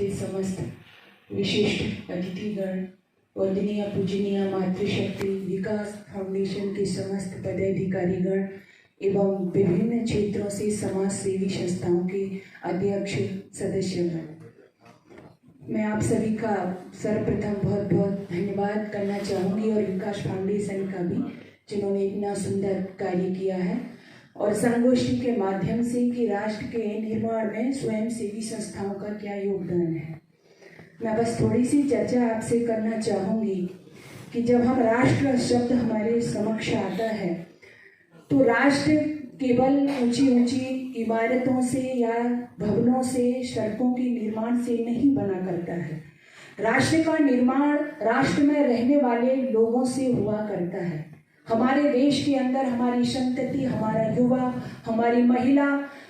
उपस्थित समस्त विशिष्ट अतिथिगण, वंदनीय पूजनीय मातृशक्ति विकास फाउंडेशन के समस्त पदाधिकारीगण एवं विभिन्न क्षेत्रों से समाज सेवी संस्थाओं के अध्यक्ष सदस्यगण, मैं आप सभी का सर्वप्रथम बहुत बहुत धन्यवाद करना चाहूँगी और विकास फाउंडेशन का भी, जिन्होंने इतना सुंदर कार्य किया है और संगोष्ठी के माध्यम से कि राष्ट्र के निर्माण में स्वयं सेवी संस्थाओं का क्या योगदान है। मैं बस थोड़ी सी चर्चा आपसे करना चाहूँगी कि जब हम राष्ट्र शब्द हमारे समक्ष आता है तो राष्ट्र केवल ऊंची ऊंची इमारतों से या भवनों से, सड़कों के निर्माण से नहीं बना करता है। राष्ट्र का निर्माण राष्ट्र में रहने वाले लोगों से हुआ करता है। हमारे देश के अंदर हमारी संतति, हमारा युवा, हमारी महिला,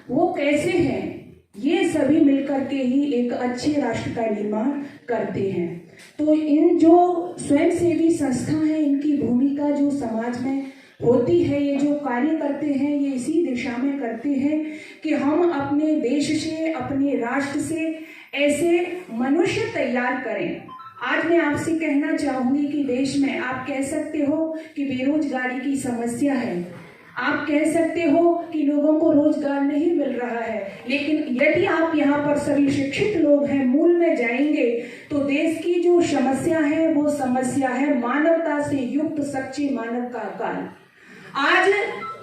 वो कैसे हैं, ये सभी मिलकर के ही एक अच्छे राष्ट्र का निर्माण करते हैं। तो इन जो स्वयंसेवी संस्था हैं, इनकी भूमिका जो समाज में होती है, ये जो कार्य करते हैं, ये इसी दिशा में करते हैं कि हम अपने देश से, अपने राष्ट्र से ऐसे मनुष्य तैयार करें। आज मैं आपसे कहना चाहूंगी कि देश में आप कह सकते हो कि बेरोजगारी की समस्या है, आप कह सकते हो कि लोगों को रोजगार नहीं मिल रहा है, लेकिन यदि आप यहाँ पर सभी शिक्षित लोग हैं, मूल में जाएंगे तो देश की जो समस्या है वो समस्या है मानवता से युक्त सच्चे मानव का काल। आज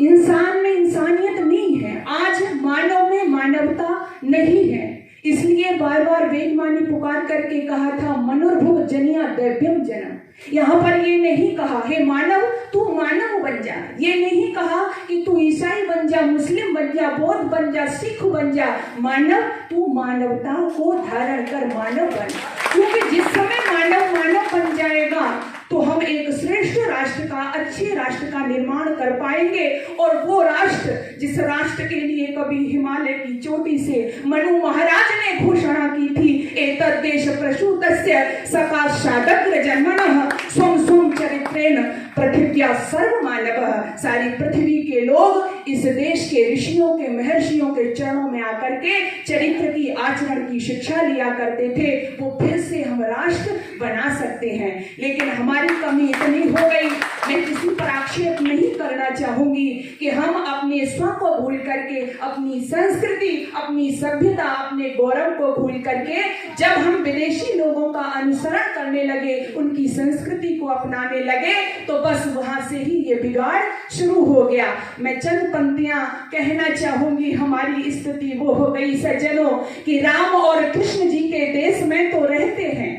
इंसान में इंसानियत नहीं है, आज मानव में मानवता नहीं है। इसलिए बार बार वेदमानी पुकार करके कहा था मनुर्भुव जनिया दैव्यम जन्म। यहाँ पर ये नहीं कहा हे मानव तू मानव बन जा, ये नहीं कहा कि तू ईसाई बन जा, मुस्लिम बन जा, बौद्ध बन जा, सिख बन जा। मानव तू मानवता को धारण कर मानव बन, क्योंकि जिस समय मानव मानव बन जाएगा तो हम एक श्रेष्ठ राष्ट्र का, अच्छे राष्ट्र का निर्माण कर पाएंगे। और वो राष्ट्र, जिस राष्ट्र के लिए कभी हिमालय की चोटी से मनु महाराज ने घोषणा की थी, एतद् देश प्रसूतस्य सकाशादग्र जन्मनः स्वं स्वं चरित्रेण पृथिव्या सर्व मानवः। सारी पृथ्वी के लोग इस देश के ऋषियों के, महर्षियों के चरणों में आकर के चरित्र की, आचरण की शिक्षा लिया करते थे। वो फिर से हम राष्ट्र बना सकते हैं, लेकिन हमारी कमी इतनी हो गई, मैं किसी पर आक्षेप नहीं करना चाहूंगी कि हम अपने स्व को भूल करके, अपनी संस्कृति, अपनी सभ्यता, अपने गौरव को भूल करके जब हम विदेशी लोगों का अनुसरण करने लगे, उनकी संस्कृति को अपनाने लगे, तो बस वहां से ही ये बिगाड़ शुरू हो गया। मैं चंद पंक्तियां कहना चाहूंगी। हमारी स्थिति वो हो गई सज्जनों कि राम और कृष्ण जी के देश में तो रहते हैं,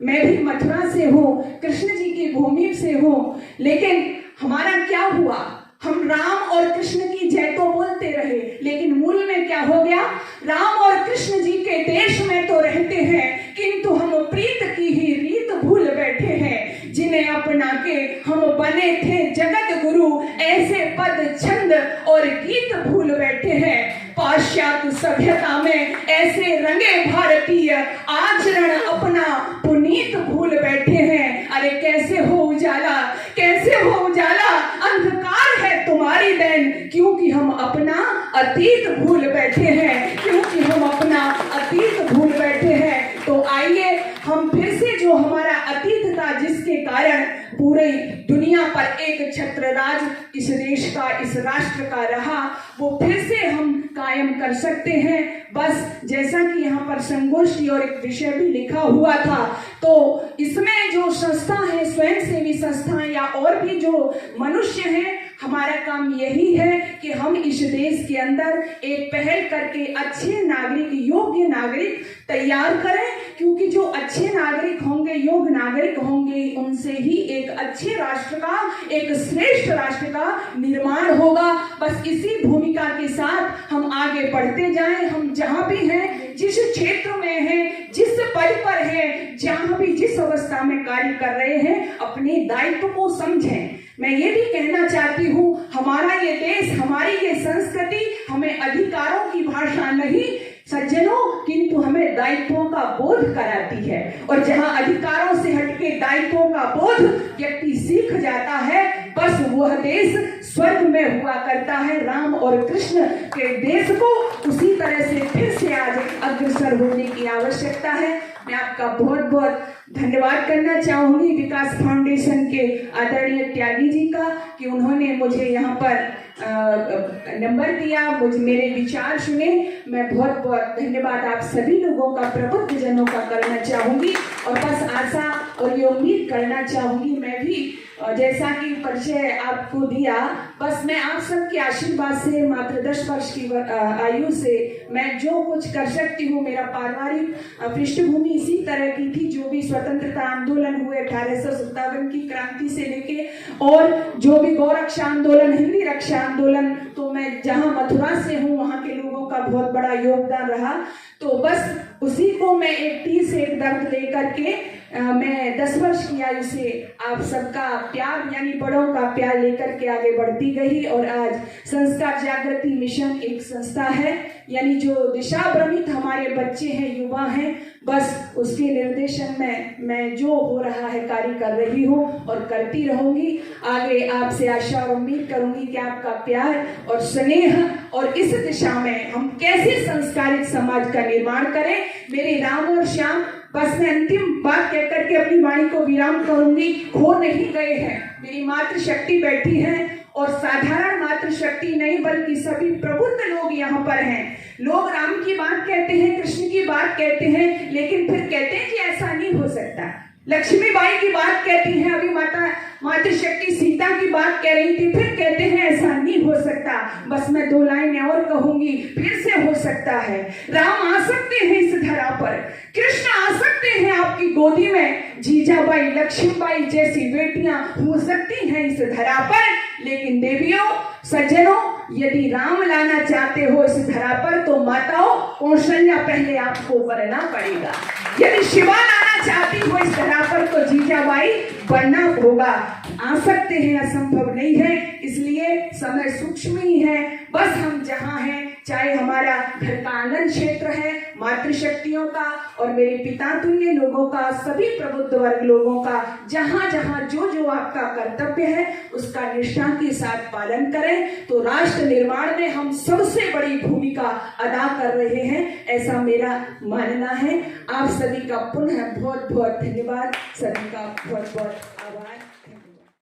मैं भी मथुरा से हूँ, कृष्ण जी की भूमि से हूँ, लेकिन हमारा क्या हुआ? हम राम और कृष्ण की जय तो बोलते रहे, लेकिन मूल में क्या हो गया? राम और कृष्ण जी के देश में तो रहते हैं, किंतु हम प्रीत की ही रीत भूल बैठे हैं, जिन्हें अपना के हम बने थे जगत गुरु, ऐसे पद छंद और गीत भूल बैठे हैं। पाश्चात्य सभ्यता में ऐसे रंगे भारतीय, आचरण अपना पुनीत भूल बैठे हैं। अरे कैसे हो उजाला, कैसे हो उजाला, अंधकार है तुम्हारी देन, क्योंकि हम अपना अतीत भूल बैठे हैं, क्योंकि हम अपना अतीत भूल बैठे हैं। तो आइए हम फिर से जो हमारा अतीत था, जिसके कारण पूरी दुनिया पर एक छत्र राज इस देश का, इस राष्ट्र का रहा, वो फिर से हम कायम कर सकते हैं। बस जैसा कि यहाँ पर संगोष्ठी और एक विषय भी लिखा हुआ था, तो इसमें जो संस्था है, स्वयंसेवी संस्थाएं या और भी जो मनुष्य हैं, हमारा काम यही है कि हम इस देश के अंदर एक पहल करके अच्छे नागरिक, योग्य नागरिक तैयार करें, क्योंकि जो अच्छे नागरिक होंगे, योग्य नागरिक होंगे, उनसे ही एक अच्छे राष्ट्र का, एक श्रेष्ठ राष्ट्र का निर्माण होगा। बस इसी भूमिका के साथ हम आगे बढ़ते जाएं। हम जहां भी हैं, जिस क्षेत्र में हैं, जिस पद पर हैं, जहां भी जिस अवस्था में कार्य कर रहे हैं, अपने दायित्व को समझें। मैं ये भी कहना चाहती हूँ, हमारा ये देश, हमारी ये संस्कृति हमें अधिकारों की भाषा नहीं सज्जनों, किंतु हमें दायित्वों का बोध कराती है। और जहाँ अधिकारों से हटके दायित्वों का बोध व्यक्ति सीख जाता है, बस वह देश स्वर्ग में हुआ करता है। राम और कृष्ण के देश को उसी तरह से फिर से आज अग्रसर होने की आवश्यकता है। मैं आपका बहुत बहुत धन्यवाद करना चाहूंगी विकास फाउंडेशन के आदरणीय त्यागी जी का कि उन्होंने मुझे यहाँ पर नंबर दिया, मुझे मेरे विचार सुने। मैं बहुत बहुत धन्यवाद आप सभी लोगों का, प्रबुद्ध जनों का करना चाहूंगी और बस आशा और ये उम्मीद करना चाहूंगी मैं भी जैसा कि परिचय आपको दिया, बस मैं आप सबके आशीर्वाद से मात्र 10 वर्ष की आयु से मैं जो कुछ कर सकती हूँ, मेरा पारिवारिक पृष्ठभूमि इसी तरह की थी। जो भी स्वतंत्रता आंदोलन हुए 1857 की क्रांति से लेके और जो भी गौ रक्षा आंदोलन, हिंदी रक्षा आंदोलन, तो मैं जहाँ मथुरा से हूँ वहाँ के लोगों का बहुत बड़ा योगदान रहा। तो बस उसी को मैं एक टी से एक दर्द लेकर के मैं 10 वर्ष की आयु से आप सबका प्यार यानी बड़ों का प्यार लेकर के आगे बढ़ती गई और आज संस्कार जागृति मिशन एक संस्था है, यानी जो दिशा भ्रमित हमारे बच्चे हैं, युवा हैं, बस उसके निर्देशन में मैं जो हो रहा है कार्य कर रही हूँ और करती रहूंगी। आगे आपसे आशा और उम्मीद करूंगी कि आपका प्यार और स्नेह और इस दिशा में हम कैसे संस्कारित समाज का निर्माण करें। मेरे राम और श्याम, बस मैं अंतिम बात कहकर के अपनी वाणी को विराम करूंगी। खो नहीं गए हैं, मेरी मातृशक्ति बैठी है और साधारण मातृशक्ति नहीं बल्कि सभी प्रबुद्ध लोग यहाँ पर हैं। लोग राम की बात कहते हैं, कृष्ण की बात कहते हैं, लेकिन फिर कहते हैं कि ऐसा नहीं हो सकता। लक्ष्मीबाई की बात कहती हैं, अभी मातृशक्ति सीता की बात कह रही थी, फिर कहते हैं ऐसा नहीं हो सकता। बस मैं 2 लाइनें और कहूंगी, फिर से हो सकता है। राम आ सकते हैं इस धरा पर, कृष्ण आ सकते हैं आपकी गोदी में, जीजाबाई, लक्ष्मीबाई जैसी बेटियां हो सकती हैं इस धरा पर। लेकिन देवियों, सज्जनों, यदि राम लाना चाहते हो इस धरा पर तो माताओं कौशल्या पहले आपको बनना पड़ेगा। यदि शिवा लाना चाहती हो इस धरा पर तो जीजाबाई बनना होगा। आ सकते हैं, असंभव नहीं है। इसलिए समय सूक्ष्म ही है। बस हम जहाँ हैं, चाहे हमारा घर का आंगन क्षेत्र है मातृशक्तियों का और मेरे पिता तुल्य लोगों का, सभी प्रबुद्ध वर्ग लोगों का, जहाँ जहाँ जो जो आपका कर्तव्य है उसका निष्ठा के साथ पालन करें तो राष्ट्र निर्माण में हम सबसे बड़ी भूमिका अदा कर रहे हैं, ऐसा मेरा मानना है। आप सभी का पुनः बहुत बहुत धन्यवाद, सभी का बहुत बहुत आभार।